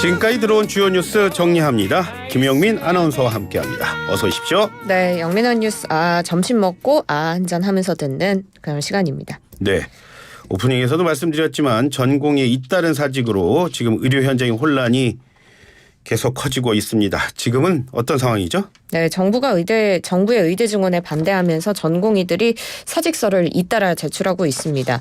지금까지 들어온 주요 뉴스 정리합니다. 김영민 아나운서와 함께합니다. 어서 오십시오. 네, 영민한 뉴스 점심 먹고 한잔 하면서 듣는 그런 시간입니다. 네, 오프닝에서도 말씀드렸지만 전공의 잇따른 사직으로 지금 의료 현장의 혼란이 계속 커지고 있습니다. 지금은 어떤 상황이죠? 네, 정부의 의대 증원에 반대하면서 전공의들이 사직서를 잇따라 제출하고 있습니다.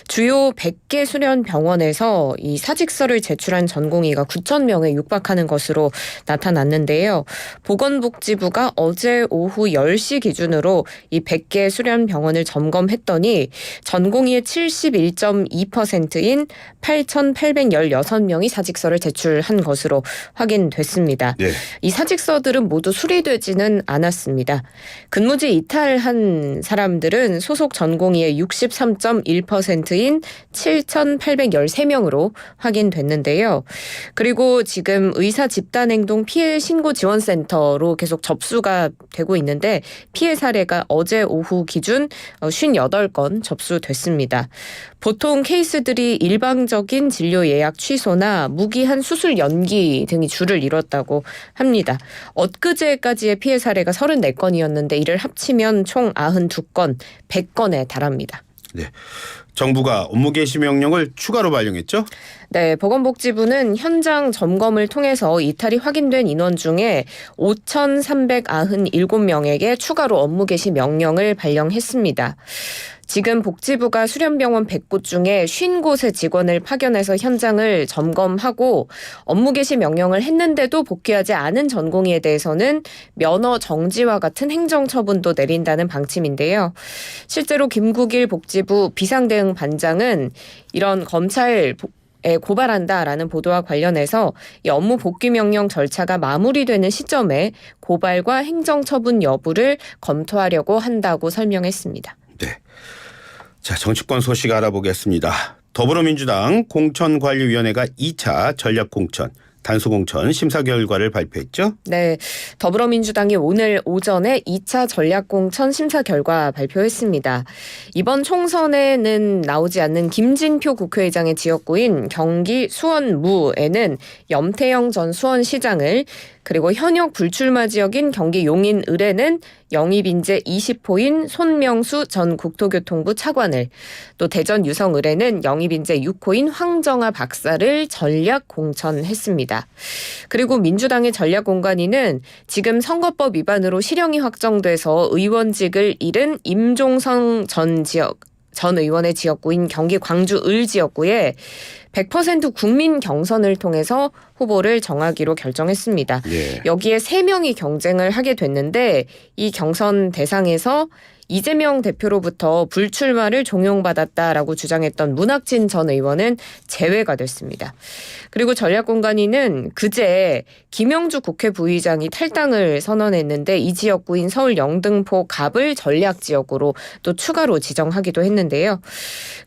주요 100개 수련 병원에서 이 사직서를 제출한 전공의가 9,000명에 육박하는 것으로 나타났는데요. 보건복지부가 어제 오후 10시 기준으로 이 100개 수련 병원을 점검했더니 전공의의 71.2%인 8,816명이 사직서를 제출한 것으로 확인됐습니다. 네. 이 사직서들은 모두 수리되지는 않았습니다. 근무지 이탈한 사람들은 소속 전공의의 63.1%인 7,813명으로 확인됐는데요. 그리고 지금 의사 집단행동 피해 신고 지원센터로 계속 접수가 되고 있는데 피해 사례가 어제 오후 기준 58건 접수됐습니다. 보통 케이스들이 일방적인 진료 예약 취소나 무기한 수술 연기 등이 줄을 이뤘다고 합니다. 엊그제까지의 피해 사례가 34건이었는데 이를 합치면 총 92건, 100건에 달합니다. 네, 정부가 업무 개시 명령을 추가로 발령했죠? 네, 보건복지부는 현장 점검을 통해서 이탈이 확인된 인원 중에 5,397명에게 추가로 업무 개시 명령을 발령했습니다. 지금 복지부가 수련병원 100곳 중에 50곳의 직원을 파견해서 현장을 점검하고 업무 개시 명령을 했는데도 복귀하지 않은 전공의에 대해서는 면허 정지와 같은 행정처분도 내린다는 방침인데요. 실제로 김국일 복지부 비상대응반장은 이런 검찰에 고발한다라는 보도와 관련해서 이 업무 복귀 명령 절차가 마무리되는 시점에 고발과 행정처분 여부를 검토하려고 한다고 설명했습니다. 네. 자, 정치권 소식 알아보겠습니다. 더불어민주당 공천관리위원회가 2차 전략공천, 단수공천 심사 결과를 발표했죠? 네, 더불어민주당이 오늘 오전에 2차 전략공천 심사 결과 발표했습니다. 이번 총선에는 나오지 않는 김진표 국회의장의 지역구인 경기 수원무에는 염태영 전 수원시장을, 그리고 현역 불출마 지역인 경기 용인 을에는 영입인재 20호인 손명수 전 국토교통부 차관을, 또 대전 유성 을에는 영입인재 6호인 황정아 박사를 전략 공천했습니다. 그리고 민주당의 전략 공관위는 지금 선거법 위반으로 실형이 확정돼서 의원직을 잃은 임종성 전 의원의 지역구인 경기 광주 을 지역구에 100% 국민 경선을 통해서 후보를 정하기로 결정했습니다. 예. 여기에 3명이 경쟁을 하게 됐는데 이 경선 대상에서 이재명 대표로부터 불출마를 종용받았다라고 주장했던 문학진 전 의원은 제외가 됐습니다. 그리고 전략공관위는 그제 김영주 국회 부의장이 탈당을 선언했는데 이 지역구인 서울 영등포 갑을 전략지역으로 또 추가로 지정하기도 했는데요.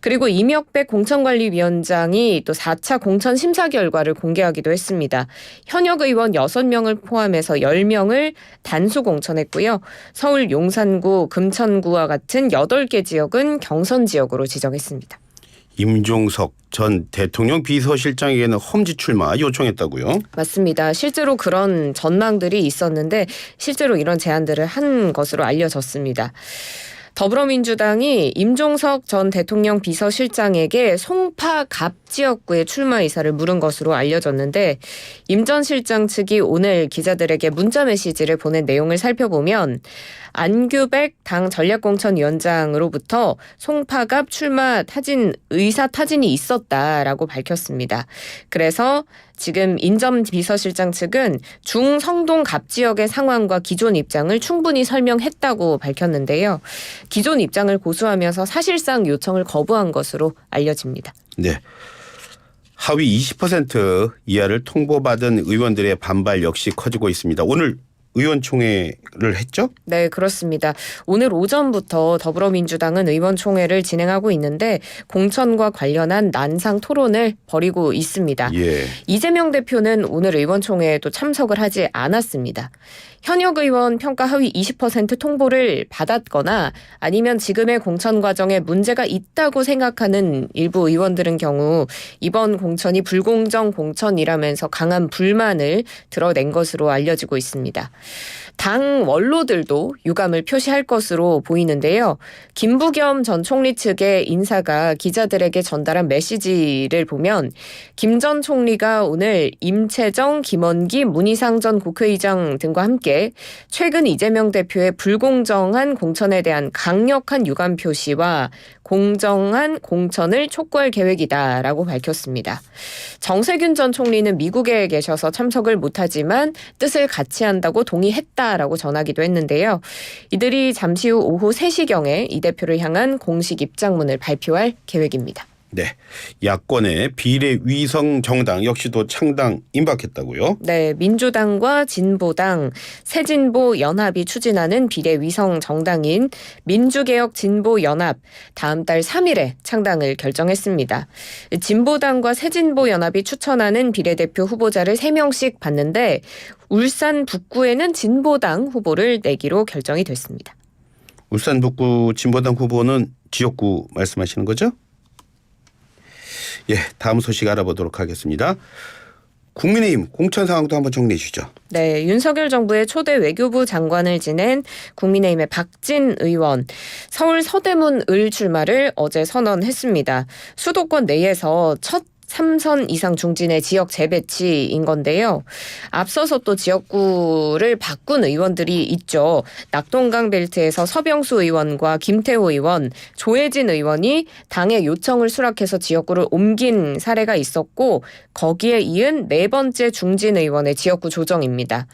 그리고 이명백 공천관리위원장이 또 4차 공천 심사 결과를 공개하기도 했습니다. 현역 의원 6명을 포함해서 10명을 단수 공천했고요. 서울 용산구, 금천구와 같은 8개 지역은 경선 지역으로 지정했습니다. 임종석 전 대통령 비서실장에게는 험지 출마 요청했다고요? 맞습니다. 실제로 그런 전망들이 있었는데 실제로 이런 제안들을 한 것으로 알려졌습니다. 더불어민주당이 임종석 전 대통령 비서실장에게 송파 갑 지역구의 출마 의사를 물은 것으로 알려졌는데 임 전 실장 측이 오늘 기자들에게 문자 메시지를 보낸 내용을 살펴보면 안규백 당 전략공천위원장으로부터 송파갑 출마 의사 타진이 있었다라고 밝혔습니다. 그래서 지금 인점 비서실장 측은 중성동 갑 지역의 상황과 기존 입장을 충분히 설명했다고 밝혔는데요. 기존 입장을 고수하면서 사실상 요청을 거부한 것으로 알려집니다. 네. 하위 20% 이하를 통보받은 의원들의 반발 역시 커지고 있습니다. 오늘 의원총회를 했죠? 네, 그렇습니다. 오늘 오전부터 더불어민주당은 의원총회를 진행하고 있는데 공천과 관련한 난상 토론을 벌이고 있습니다. 예. 이재명 대표는 오늘 의원총회에도 참석을 하지 않았습니다. 현역 의원 평가 하위 20% 통보를 받았거나 아니면 지금의 공천 과정에 문제가 있다고 생각하는 일부 의원들은 경우 이번 공천이 불공정 공천이라면서 강한 불만을 드러낸 것으로 알려지고 있습니다. 당 원로들도 유감을 표시할 것으로 보이는데요. 김부겸 전 총리 측의 인사가 기자들에게 전달한 메시지를 보면 김 전 총리가 오늘 임채정, 김원기, 문희상 전 국회의장 등과 함께 최근 이재명 대표의 불공정한 공천에 대한 강력한 유감 표시와 공정한 공천을 촉구할 계획이다라고 밝혔습니다. 정세균 전 총리는 미국에 계셔서 참석을 못하지만 뜻을 같이 한다고 동의했다라고 전하기도 했는데요. 이들이 잠시 후 오후 3시경에 이 대표를 향한 공식 입장문을 발표할 계획입니다. 네. 야권의 비례위성 정당 역시도 창당 임박했다고요? 네, 민주당과 진보당, 새진보 연합이 추진하는 비례위성 정당인 민주개혁 진보연합 다음 달 3일에 창당을 결정했습니다. 진보당과 새진보 연합이 추천하는 비례대표 후보자를 3명씩 받는데 울산 북구에는 진보당 후보를 내기로 결정이 됐습니다. 울산 북구 진보당 후보는 지역구 말씀하시는 거죠? 예, 다음 소식 알아보도록 하겠습니다. 국민의힘 공천 상황도 한번 정리해 주시죠. 네, 윤석열 정부의 초대 외교부 장관을 지낸 국민의힘의 박진 의원, 서울 서대문 을 출마를 어제 선언했습니다. 수도권 내에서 첫 3선 이상 중진의 지역 재배치인 건데요. 앞서서 또 지역구를 바꾼 의원들이 있죠. 낙동강 벨트에서 서병수 의원과 김태호 의원, 조혜진 의원이 당의 요청을 수락해서 지역구를 옮긴 사례가 있었고 거기에 이은 4번째 중진 의원의 지역구 조정입니다.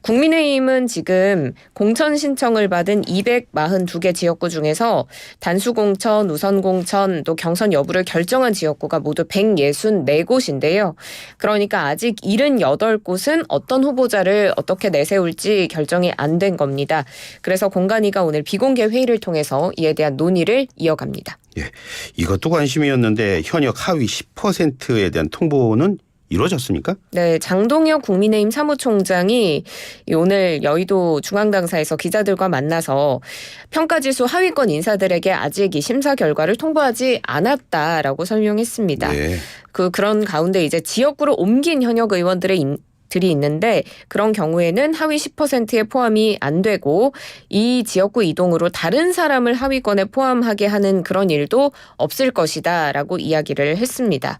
국민의힘은 지금 공천 신청을 받은 242개 지역구 중에서 단수공천, 우선공천, 또 경선 여부를 결정한 지역구가 모두 164곳인데요. 그러니까 아직 78곳은 어떤 후보자를 어떻게 내세울지 결정이 안 된 겁니다. 그래서 공관위가 오늘 비공개 회의를 통해서 이에 대한 논의를 이어갑니다. 예, 이것도 관심이었는데 현역 하위 10%에 대한 통보는 이루어졌습니까? 네, 장동혁 국민의힘 사무총장이 오늘 여의도 중앙당사에서 기자들과 만나서 평가지수 하위권 인사들에게 아직 이 심사 결과를 통보하지 않았다라고 설명했습니다. 네. 그런 가운데 이제 지역구로 옮긴 현역 의원들이 있는데 그런 경우에는 하위 10%에 포함이 안 되고 이 지역구 이동으로 다른 사람을 하위권에 포함하게 하는 그런 일도 없을 것이다라고 이야기를 했습니다.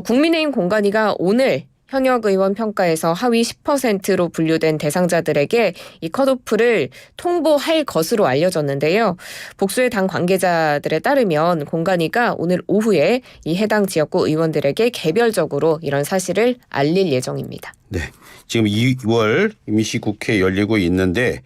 국민의힘 공관위가 오늘 현역 의원 평가에서 하위 10%로 분류된 대상자들에게 이 컷오프를 통보할 것으로 알려졌는데요. 복수의 당 관계자들에 따르면 공관위가 오늘 오후에 이 해당 지역구 의원들에게 개별적으로 이런 사실을 알릴 예정입니다. 네, 지금 2월 임시국회 열리고 있는데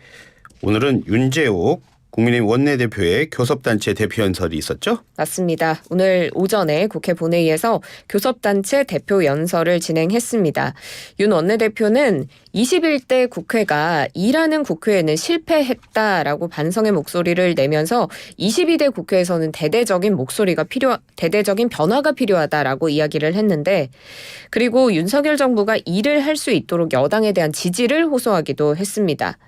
오늘은 윤재옥 국민의힘 원내대표의 교섭단체 대표 연설이 있었죠? 맞습니다. 오늘 오전에 국회 본회의에서 교섭단체 대표 연설을 진행했습니다. 윤 원내대표는 21대 국회가 일하는 국회에는 실패했다라고 반성의 목소리를 내면서 22대 국회에서는 대대적인 변화가 필요하다라고 이야기를 했는데 그리고 윤석열 정부가 일을 할 수 있도록 여당에 대한 지지를 호소하기도 했습니다.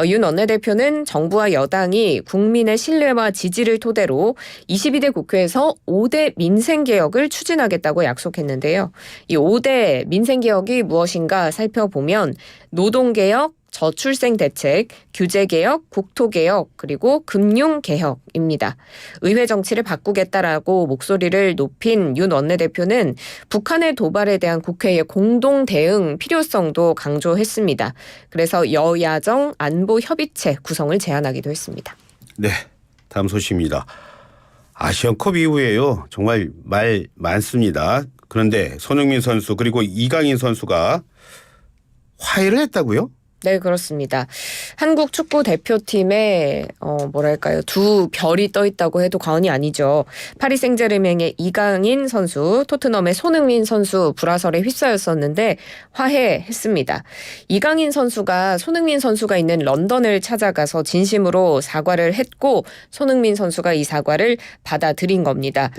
윤 원내대표는 정부와 여당이 국민의 신뢰와 지지를 토대로 22대 국회에서 5대 민생개혁을 추진하겠다고 약속했는데요. 이 5대 민생개혁이 무엇인가 살펴보면 노동개혁, 저출생 대책, 규제개혁, 국토개혁, 그리고 금융개혁입니다. 의회 정치를 바꾸겠다라고 목소리를 높인 윤 원내대표는 북한의 도발에 대한 국회의 공동 대응 필요성도 강조했습니다. 그래서 여야정 안보협의체 구성을 제안하기도 했습니다. 네, 다음 소식입니다. 아시안컵 이후에요. 정말 말 많습니다. 그런데 손흥민 선수 그리고 이강인 선수가 화해를 했다고요? 네, 그렇습니다. 한국 축구 대표팀에 뭐랄까요, 두 별이 떠 있다고 해도 과언이 아니죠. 파리 생제르맹의 이강인 선수, 토트넘의 손흥민 선수 불화설에 휩싸였었는데 화해했습니다. 이강인 선수가 손흥민 선수가 있는 런던을 찾아가서 진심으로 사과를 했고 손흥민 선수가 이 사과를 받아들인 겁니다.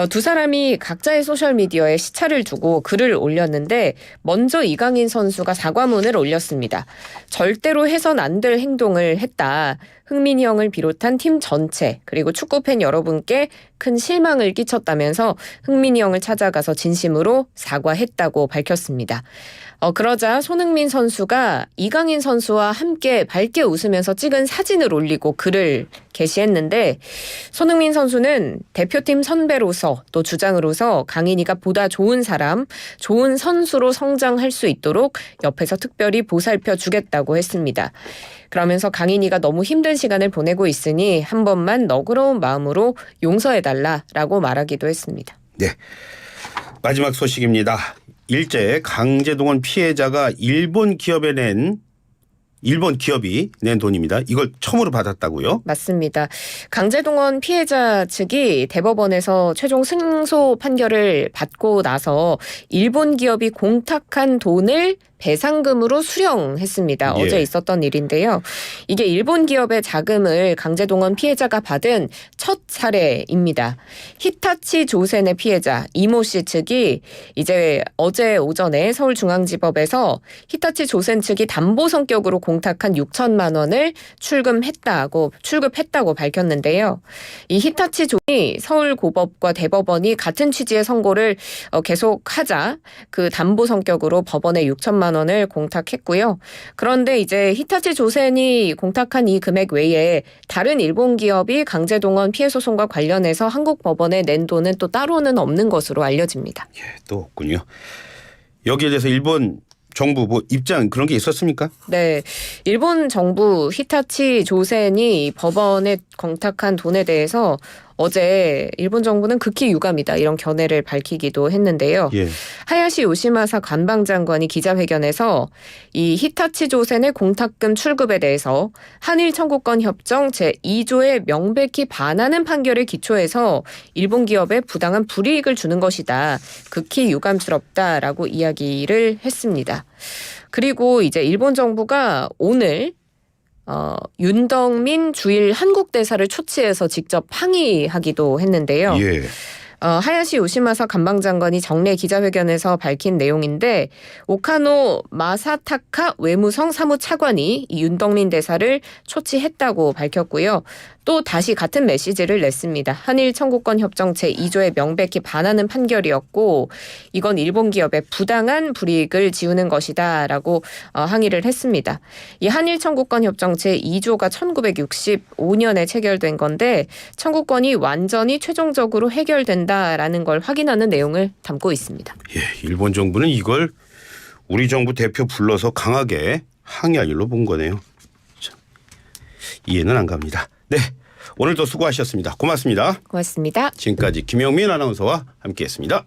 두 사람이 각자의 소셜미디어에 시차를 두고 글을 올렸는데 먼저 이강인 선수가 사과문을 올렸습니다. 절대로 해선 안 될 행동을 했다. 흥민이 형을 비롯한 팀 전체 그리고 축구팬 여러분께 큰 실망을 끼쳤다면서 흥민이 형을 찾아가서 진심으로 사과했다고 밝혔습니다. 그러자 손흥민 선수가 이강인 선수와 함께 밝게 웃으면서 찍은 사진을 올리고 글을 게시했는데 손흥민 선수는 대표팀 선배로서 또 주장으로서 강인이가 보다 좋은 사람, 좋은 선수로 성장할 수 있도록 옆에서 특별히 보살펴 주겠다고 했습니다. 그러면서 강인이가 너무 힘든 시간을 보내고 있으니 한 번만 너그러운 마음으로 용서해달라라고 말하기도 했습니다. 네. 마지막 소식입니다. 일제 강제동원 피해자가 일본 기업이 낸 돈입니다. 이걸 처음으로 받았다고요? 맞습니다. 강제동원 피해자 측이 대법원에서 최종 승소 판결을 받고 나서 일본 기업이 공탁한 돈을 배상금으로 수령했습니다. 예. 어제 있었던 일인데요. 이게 일본 기업의 자금을 강제동원 피해자가 받은 첫 사례입니다. 히타치 조센의 피해자 이모 씨 측이 이제 어제 오전에 서울중앙지법에서 히타치 조센 측이 담보 성격으로 공탁한 6천만 원을 출금했다고 밝혔는데요. 이 히타치 조센이 서울고법과 대법원이 같은 취지의 선고를 계속하자 그 담보 성격으로 법원에 6천만 원을 공탁했고요. 그런데 이제 히타치 조센이 공탁한 이 금액 외에 다른 일본 기업이 강제동원 피해 소송과 관련해서 한국 법원에 낸 돈은 또 따로는 없는 것으로 알려집니다. 예, 또 없군요. 여기에 대해서 일본 정부 뭐 입장 그런 게 있었습니까? 네. 일본 정부 히타치 조센이 법원에 공탁한 돈에 대해서 어제 일본 정부는 극히 유감이다 이런 견해를 밝히기도 했는데요. 예. 하야시 요시마사 관방장관이 기자회견에서 이 히타치 조센의 공탁금 출급에 대해서 한일 청구권 협정 제2조에 명백히 반하는 판결에 기초해서 일본 기업에 부당한 불이익을 주는 것이다. 극히 유감스럽다라고 이야기를 했습니다. 그리고 이제 일본 정부가 오늘 윤덕민 주일 한국 대사를 초치해서 직접 항의하기도 했는데요. 예. 하야시 요시마사 관방장관이 정례 기자회견에서 밝힌 내용인데 오카노 마사타카 외무성 사무차관이 이 윤덕민 대사를 초치했다고 밝혔고요. 또 다시 같은 메시지를 냈습니다. 한일 청구권 협정 제2조에 명백히 반하는 판결이었고 이건 일본 기업에 부당한 불이익을 지우는 것이다라고 항의를 했습니다. 이 한일 청구권 협정 제2조가 1965년에 체결된 건데 청구권이 완전히 최종적으로 해결된다라는 걸 확인하는 내용을 담고 있습니다. 예, 일본 정부는 이걸 우리 정부 대표 불러서 강하게 항의할 일로 본 거네요. 참, 이해는 안 갑니다. 네, 오늘도 수고하셨습니다. 고맙습니다. 고맙습니다. 지금까지 김영민 아나운서와 함께했습니다.